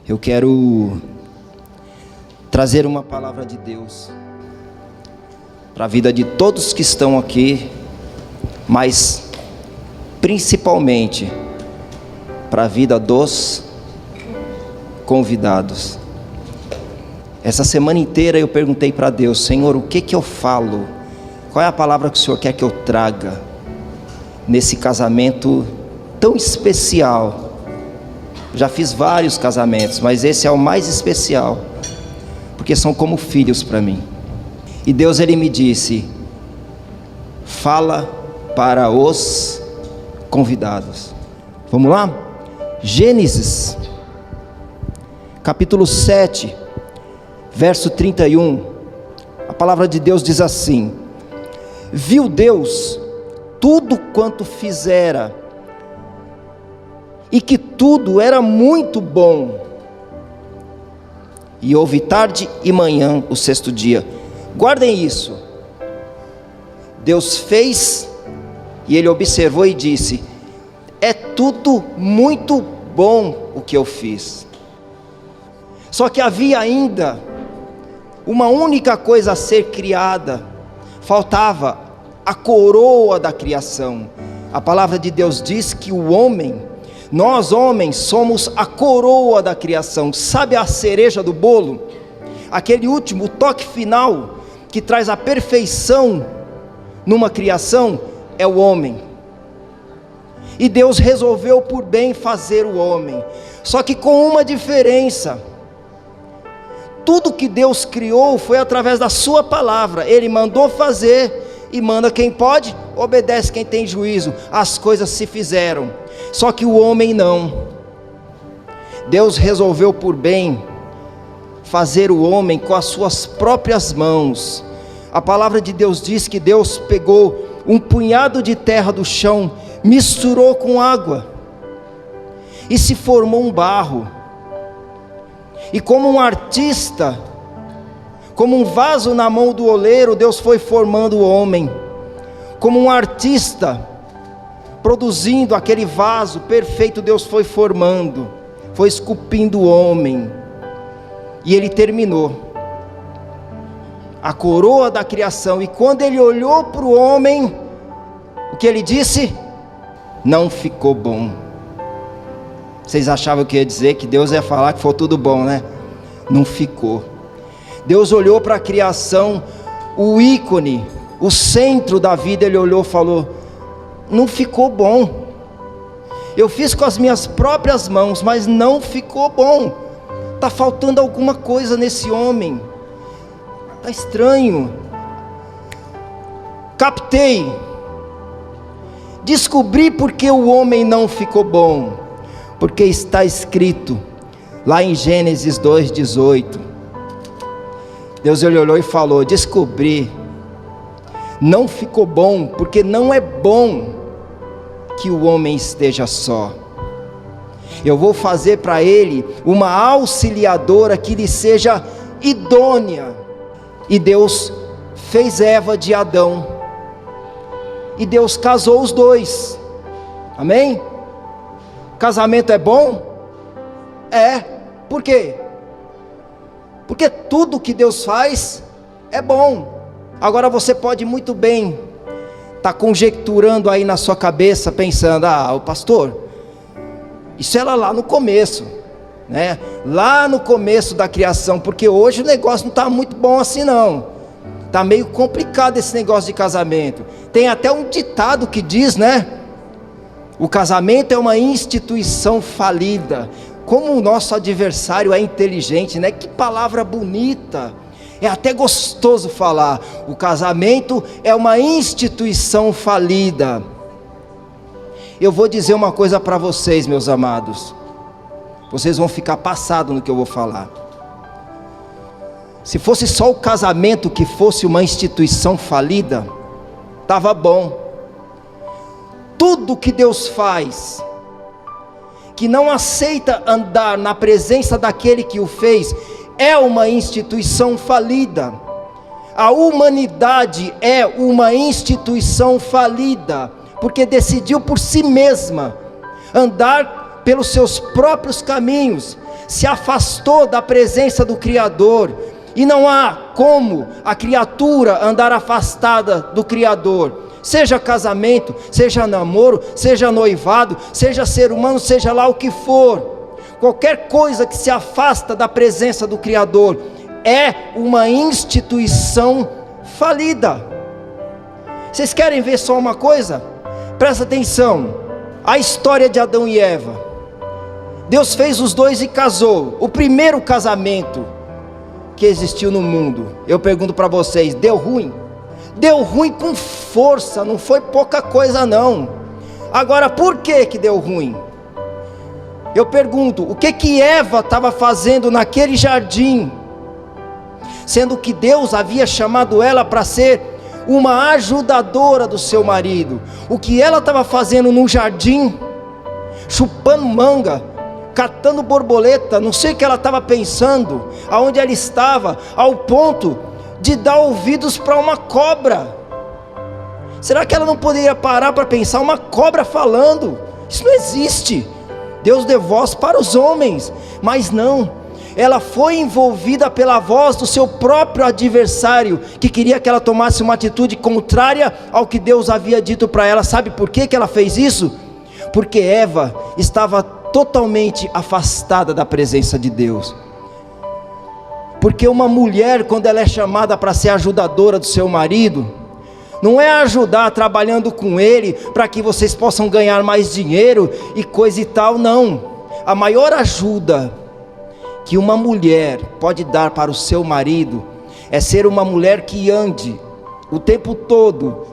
Eu quero trazer uma palavra de Deus para a vida de todos que estão aqui, mas principalmente para a vida dos convidados. Essa semana inteira eu perguntei para Deus: Senhor, o que eu falo? Qual é a palavra que o Senhor quer que eu traga nesse casamento tão especial? Já fiz vários casamentos, mas esse é o mais especial, porque são como filhos para mim. E Deus, Ele me disse: fala para os convidados. Vamos lá? Gênesis, capítulo 7, verso 31. A palavra de Deus diz assim: viu Deus tudo quanto fizera, e que tudo era muito bom. E houve tarde e manhã o sexto dia. Guardem isso. Deus fez, e Ele observou e disse: é tudo muito bom o que eu fiz. Só que havia ainda uma única coisa a ser criada. Faltava a coroa da criação. A palavra de Deus diz que o homem, nós homens, somos a coroa da criação. Sabe a cereja do bolo? Aquele último, o toque final, que traz a perfeição numa criação, é o homem. E Deus resolveu por bem fazer o homem, só que com uma diferença: tudo que Deus criou foi através da sua palavra. Ele mandou fazer, e manda quem pode, obedece quem tem juízo. As coisas se fizeram, só que o homem não. Deus resolveu por bem fazer o homem com as suas próprias mãos. A palavra de Deus diz que Deus pegou um punhado de terra do chão, misturou com água, e se formou um barro. E como um artista, como um vaso na mão do oleiro, Deus foi formando o homem. Como um artista produzindo aquele vaso perfeito, Deus foi formando, foi esculpindo o homem. E Ele terminou a coroa da criação. E quando Ele olhou para o homem, o que Ele disse? Não ficou bom. Vocês achavam que ia dizer que Deus ia falar que foi tudo bom, né? Não ficou. Deus olhou para a criação, o ícone, o centro da vida. Ele olhou e falou: não ficou bom. Eu fiz com as minhas próprias mãos, mas não ficou bom. Está faltando alguma coisa nesse homem. Está estranho. Captei. Descobri porque o homem não ficou bom. Porque está escrito lá em Gênesis 2:18. Deus, Ele olhou e falou: descobri, não ficou bom, porque não é bom que o homem esteja só. Eu vou fazer para ele uma auxiliadora que lhe seja idônea. E Deus fez Eva de Adão, e Deus casou os dois. Amém? Casamento é bom? É. Por quê? Porque tudo que Deus faz é bom. Agora você pode muito bem estar conjecturando aí na sua cabeça, pensando: o pastor, isso era lá no começo, né? Lá no começo da criação, porque hoje o negócio não está muito bom assim não. Está meio complicado esse negócio de casamento. Tem até um ditado que diz, né? O casamento é uma instituição falida. Como o nosso adversário é inteligente, né? Que palavra bonita. É até gostoso falar. O casamento é uma instituição falida. Eu vou dizer uma coisa para vocês, meus amados. Vocês vão ficar passados no que eu vou falar. Se fosse só o casamento que fosse uma instituição falida, estava bom. Tudo que Deus faz, que não aceita andar na presença daquele que o fez, é uma instituição falida. A humanidade é uma instituição falida, porque decidiu por si mesma andar pelos seus próprios caminhos, se afastou da presença do Criador, e não há como a criatura andar afastada do Criador, seja casamento, seja namoro, seja noivado, seja ser humano, seja lá o que for, qualquer coisa que se afasta da presença do Criador, é uma instituição falida. Vocês querem ver só uma coisa? Presta atenção, a história de Adão e Eva, Deus fez os dois e casou, o primeiro casamento que existiu no mundo. Eu pergunto para vocês, deu ruim? Deu ruim com força, não foi pouca coisa não. Agora, por que deu ruim? Eu pergunto, o que Eva estava fazendo naquele jardim, sendo que Deus havia chamado ela para ser uma ajudadora do seu marido? O que ela estava fazendo no jardim? Chupando manga, catando borboleta, não sei o que ela estava pensando, aonde ela estava, ao ponto de dar ouvidos para uma cobra. Será que ela não poderia parar para pensar? Uma cobra falando, isso não existe. Deus deu voz para os homens, mas não, ela foi envolvida pela voz do seu próprio adversário, que queria que ela tomasse uma atitude contrária ao que Deus havia dito para ela. Sabe por que ela fez isso? Porque Eva estava totalmente afastada da presença de Deus. Porque uma mulher, quando ela é chamada para ser ajudadora do seu marido, não é ajudar trabalhando com ele para que vocês possam ganhar mais dinheiro e coisa e tal, não. A maior ajuda que uma mulher pode dar para o seu marido é ser uma mulher que ande o tempo todo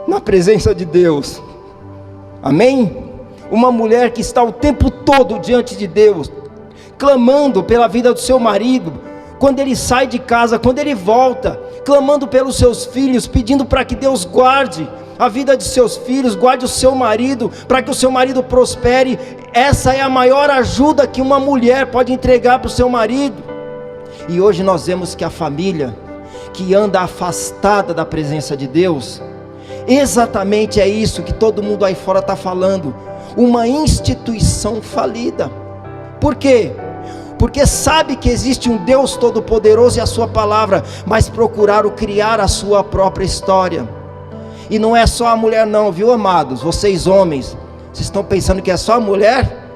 na presença de Deus. Amém? Uma mulher que está o tempo todo diante de Deus, clamando pela vida do seu marido, quando ele sai de casa, quando ele volta, clamando pelos seus filhos, pedindo para que Deus guarde a vida de seus filhos, guarde o seu marido, para que o seu marido prospere. Essa é a maior ajuda que uma mulher pode entregar para o seu marido. E hoje nós vemos que a família que anda afastada da presença de Deus, exatamente é isso que todo mundo aí fora está falando, uma instituição falida. Por quê? Porque sabe que existe um Deus todo-poderoso e a sua palavra, mas procuraram criar a sua própria história. E não é só a mulher não, viu, amados? Vocês homens, vocês estão pensando que é só a mulher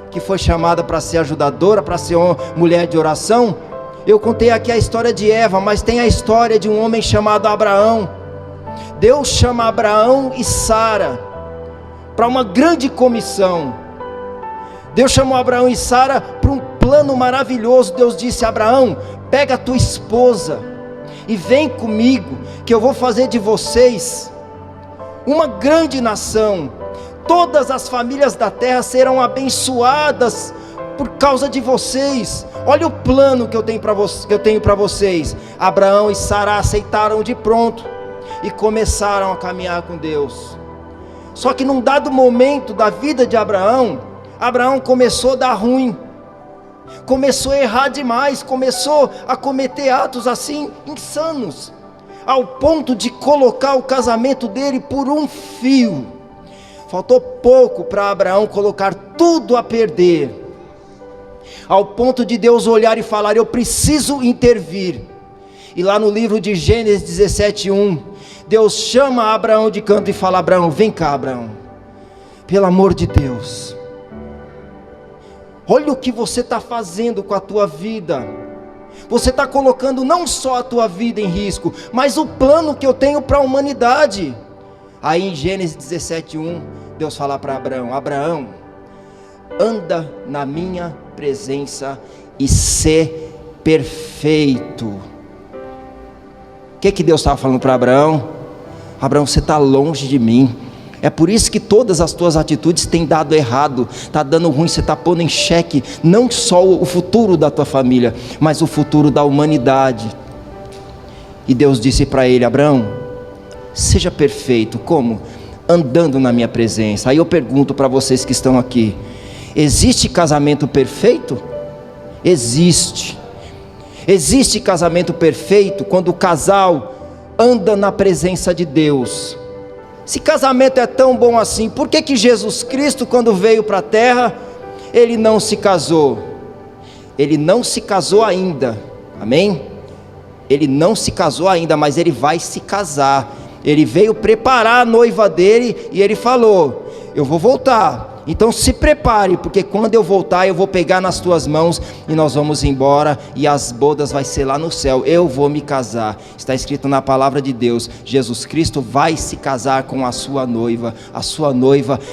que foi chamada para ser ajudadora, para ser mulher de oração? Eu contei aqui a história de Eva, mas tem a história de um homem chamado Abraão. Deus chama Abraão e Sara para uma grande comissão. Deus chamou Abraão e Sara para um plano maravilhoso. Deus disse: Abraão, pega a tua esposa e vem comigo, que eu vou fazer de vocês uma grande nação. Todas as famílias da terra serão abençoadas por causa de vocês. Olha o plano que eu tenho para vocês. Abraão e Sara aceitaram de pronto e começaram a caminhar com Deus. Só que num dado momento da vida de Abraão começou a dar ruim, começou a errar demais, começou a cometer atos assim insanos, ao ponto de colocar o casamento dele por um fio. Faltou pouco para Abraão colocar tudo a perder, ao ponto de Deus olhar e falar: eu preciso intervir. E lá no livro de Gênesis 17:1, Deus chama Abraão de canto e fala: Abraão, vem cá, Abraão, pelo amor de Deus, olha o que você está fazendo com a tua vida. Você está colocando não só a tua vida em risco, mas o plano que eu tenho para a humanidade. Aí em Gênesis 17:1, Deus fala para Abraão: Abraão, anda na minha presença e sê perfeito. O que Deus estava falando para Abraão? Abraão, você está longe de mim. É por isso que todas as tuas atitudes têm dado errado, está dando ruim. Você está pondo em xeque não só o futuro da tua família, mas o futuro da humanidade. E Deus disse para ele: Abraão, seja perfeito. Como? Andando na minha presença. Aí eu pergunto para vocês que estão aqui: existe casamento perfeito? Existe. Existe casamento perfeito quando o casal anda na presença de Deus. Se casamento é tão bom assim, por que Jesus Cristo, quando veio para a terra, ele não se casou? ele não se casou ainda, amém? Ele não se casou ainda, mas ele vai se casar. Ele veio preparar a noiva dele e ele falou: eu vou voltar, então se prepare, porque quando eu voltar eu vou pegar nas tuas mãos e nós vamos embora, e as bodas vai ser lá no céu, eu vou me casar. Está escrito na palavra de Deus, Jesus Cristo vai se casar com a sua noiva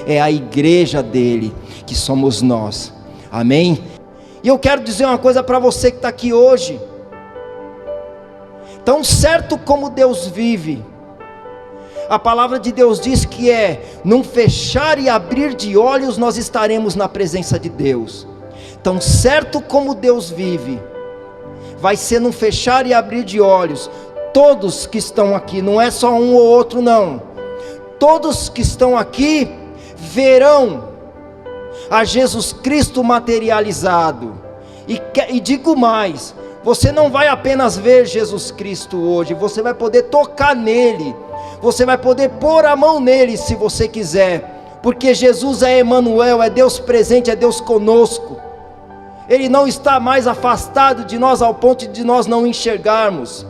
é a igreja dele, que somos nós, amém? E eu quero dizer uma coisa para você que está aqui hoje: tão certo como Deus vive, a palavra de Deus diz que num fechar e abrir de olhos nós estaremos na presença de Deus. Tão certo como Deus vive, vai ser num fechar e abrir de olhos. Todos que estão aqui, não é só um ou outro não, todos que estão aqui verão a Jesus Cristo materializado. E digo mais, você não vai apenas ver Jesus Cristo hoje, você vai poder tocar nele, você vai poder pôr a mão nele se você quiser, porque Jesus é Emanuel, é Deus presente, é Deus conosco. Ele não está mais afastado de nós ao ponto de nós não enxergarmos.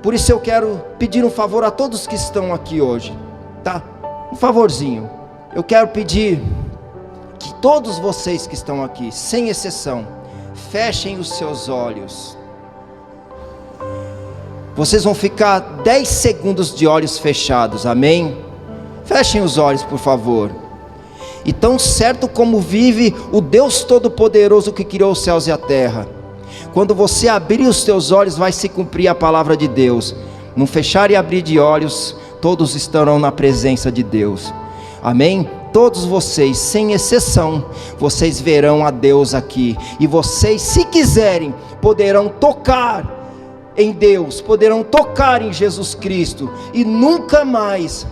Por isso eu quero pedir um favor a todos que estão aqui hoje, tá? Um favorzinho. Eu quero pedir que todos vocês que estão aqui, sem exceção, fechem os seus olhos. Vocês vão ficar 10 segundos de olhos fechados, amém? Fechem os olhos, por favor. E tão certo como vive o Deus Todo-Poderoso que criou os céus e a terra, quando você abrir os teus olhos, vai se cumprir a palavra de Deus. No fechar e abrir de olhos, todos estarão na presença de Deus, amém? Todos vocês, sem exceção, vocês verão a Deus aqui. E vocês, se quiserem, poderão tocar em Deus, poderão tocar em Jesus Cristo. E nunca mais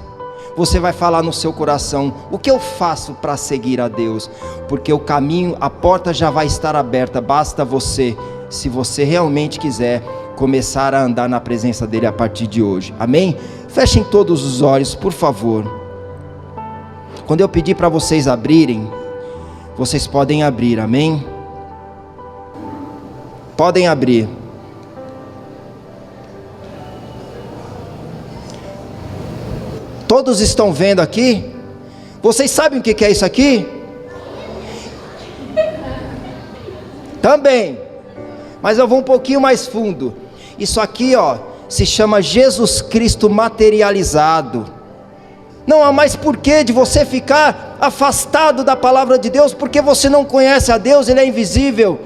você vai falar no seu coração: o que eu faço para seguir a Deus? Porque o caminho, a porta já vai estar aberta. Basta você, se você realmente quiser, começar a andar na presença dele a partir de hoje, amém? Fechem todos os olhos, por favor. Quando eu pedir para vocês abrirem, vocês podem abrir, amém? Podem abrir. Todos estão vendo aqui? Vocês sabem o que é isso aqui? Também. Mas eu vou um pouquinho mais fundo. Isso aqui, se chama Jesus Cristo materializado. Não há mais porquê de você ficar afastado da palavra de Deus, porque você não conhece a Deus, Ele é invisível.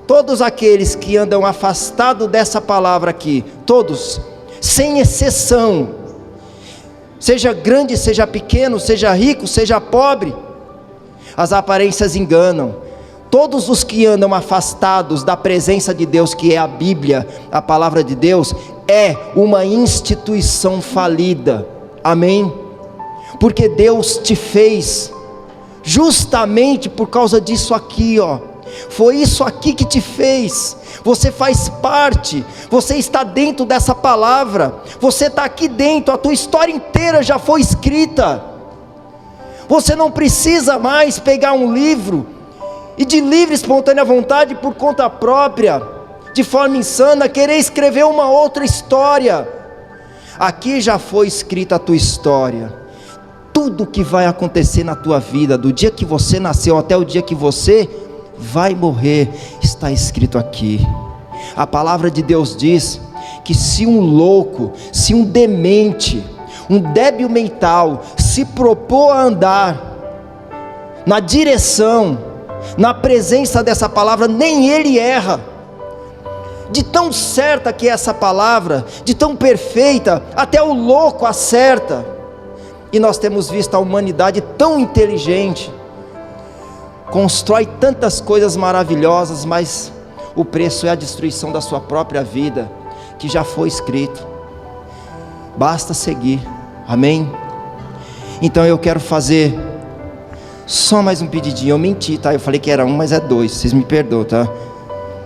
Todos aqueles que andam afastados dessa palavra aqui, todos, sem exceção, seja grande, seja pequeno, seja rico, seja pobre, as aparências enganam. Todos os que andam afastados da presença de Deus, que é a Bíblia, a palavra de Deus, é uma instituição falida, amém? Porque Deus te fez justamente por causa disso aqui, foi isso aqui que te fez. Você faz parte, você está dentro dessa palavra, você está aqui dentro, a tua história inteira já foi escrita. Você não precisa mais pegar um livro e de livre espontânea vontade, por conta própria, de forma insana, querer escrever uma outra história. Aqui já foi escrita a tua história. Tudo que vai acontecer na tua vida, do dia que você nasceu até o dia que você vai morrer, está escrito aqui. A palavra de Deus diz que se um louco, se um demente, um débil mental se propor a andar na direção, na presença dessa palavra, nem ele erra. De tão certa que é essa palavra, de tão perfeita, até o louco acerta. E nós temos visto a humanidade tão inteligente, constrói tantas coisas maravilhosas, mas o preço é a destruição da sua própria vida, que já foi escrito. Basta seguir, amém? Então eu quero fazer só mais um pedidinho. Eu menti, tá? Eu falei que era um, mas é 2, vocês me perdoam, tá?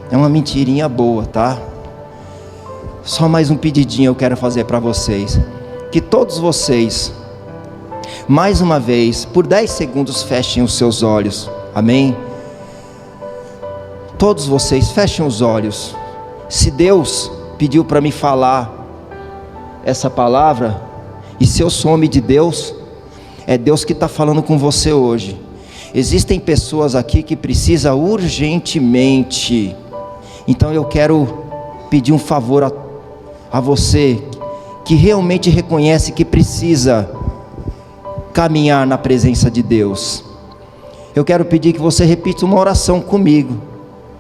É uma mentirinha boa, tá? Só mais um pedidinho eu quero fazer para vocês. Que todos vocês, mais uma vez, por 10 segundos, fechem os seus olhos, amém? Todos vocês fechem os olhos. Se Deus pediu para me falar essa palavra, e se eu sou homem de Deus, é Deus que está falando com você hoje. Existem pessoas aqui que precisam urgentemente. Então eu quero pedir um favor a você que realmente reconhece que precisa caminhar na presença de Deus. Eu quero pedir que você repita uma oração comigo.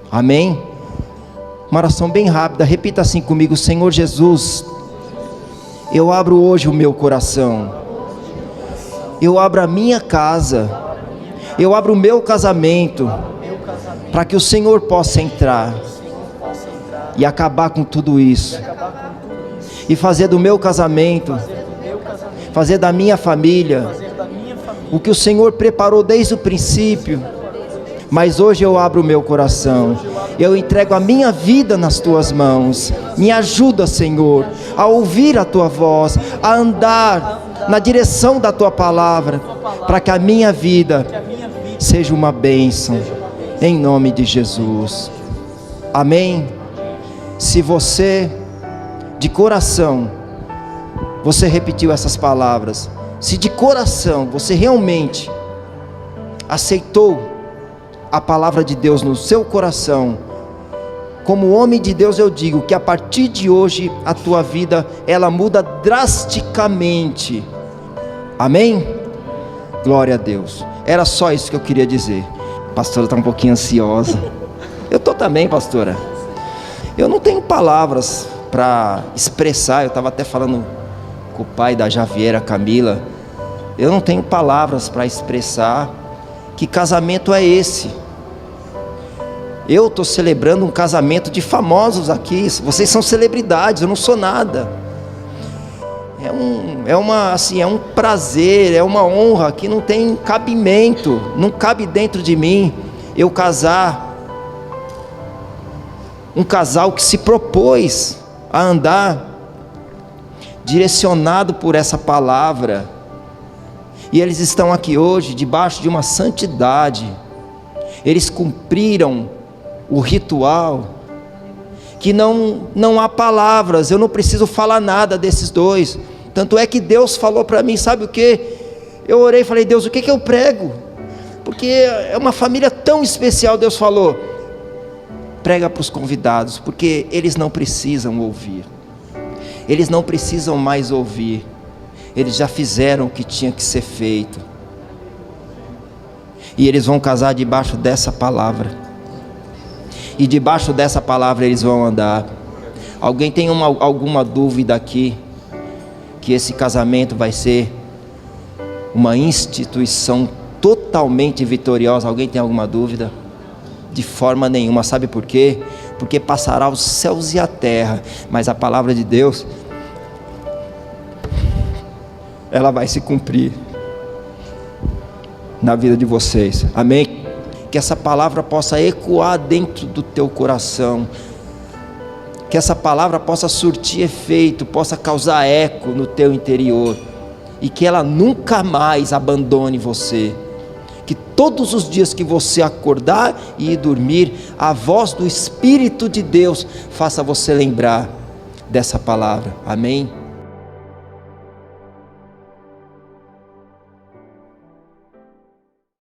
Amém? Uma oração bem rápida. Repita assim comigo: Senhor Jesus, eu abro hoje o meu coração, eu abro a minha casa, eu abro o meu casamento, para que o Senhor possa entrar e acabar com tudo isso, e fazer do meu casamento, fazer da minha família o que o Senhor preparou desde o princípio. Mas hoje eu abro o meu coração, eu entrego a minha vida nas tuas mãos. Me ajuda, Senhor, a ouvir a tua voz, a andar na direção da tua palavra, para que a minha vida seja uma bênção, em nome de Jesus. Amém? Se você, de coração, você repetiu essas palavras, se de coração você realmente aceitou a palavra de Deus no seu coração, como homem de Deus, eu digo que a partir de hoje a tua vida, ela muda drasticamente. Amém? Glória a Deus. Era só isso que eu queria dizer. A pastora está um pouquinho ansiosa. Eu estou também, pastora. Eu não tenho palavras para expressar. Eu estava até falando com o pai da Javiera, Camila. Eu não tenho palavras para expressar que casamento é esse. Eu estou celebrando um casamento de famosos aqui. Vocês são celebridades, eu não sou nada. É um prazer, é uma honra que não tem cabimento, não cabe dentro de mim eu casar. Um casal que se propôs a andar direcionado por essa palavra. E eles estão aqui hoje debaixo de uma santidade. Eles cumpriram o ritual, que não há palavras, eu não preciso falar nada desses dois. Tanto é que Deus falou para mim, sabe o que? Eu orei e falei: Deus, o que eu prego? Porque é uma família tão especial. Deus falou: prega para os convidados, porque eles não precisam ouvir, eles não precisam mais ouvir, eles já fizeram o que tinha que ser feito, e eles vão casar debaixo dessa palavra, e debaixo dessa palavra eles vão andar. Alguém tem alguma dúvida aqui que esse casamento vai ser uma instituição totalmente vitoriosa? Alguém tem alguma dúvida? De forma nenhuma. Sabe por quê? Porque passará os céus e a terra, mas a palavra de Deus, ela vai se cumprir na vida de vocês. Amém? Que essa palavra possa ecoar dentro do teu coração, que essa palavra possa surtir efeito, possa causar eco no teu interior, e que ela nunca mais abandone você. Que todos os dias que você acordar e ir dormir, a voz do Espírito de Deus faça você lembrar dessa palavra. Amém?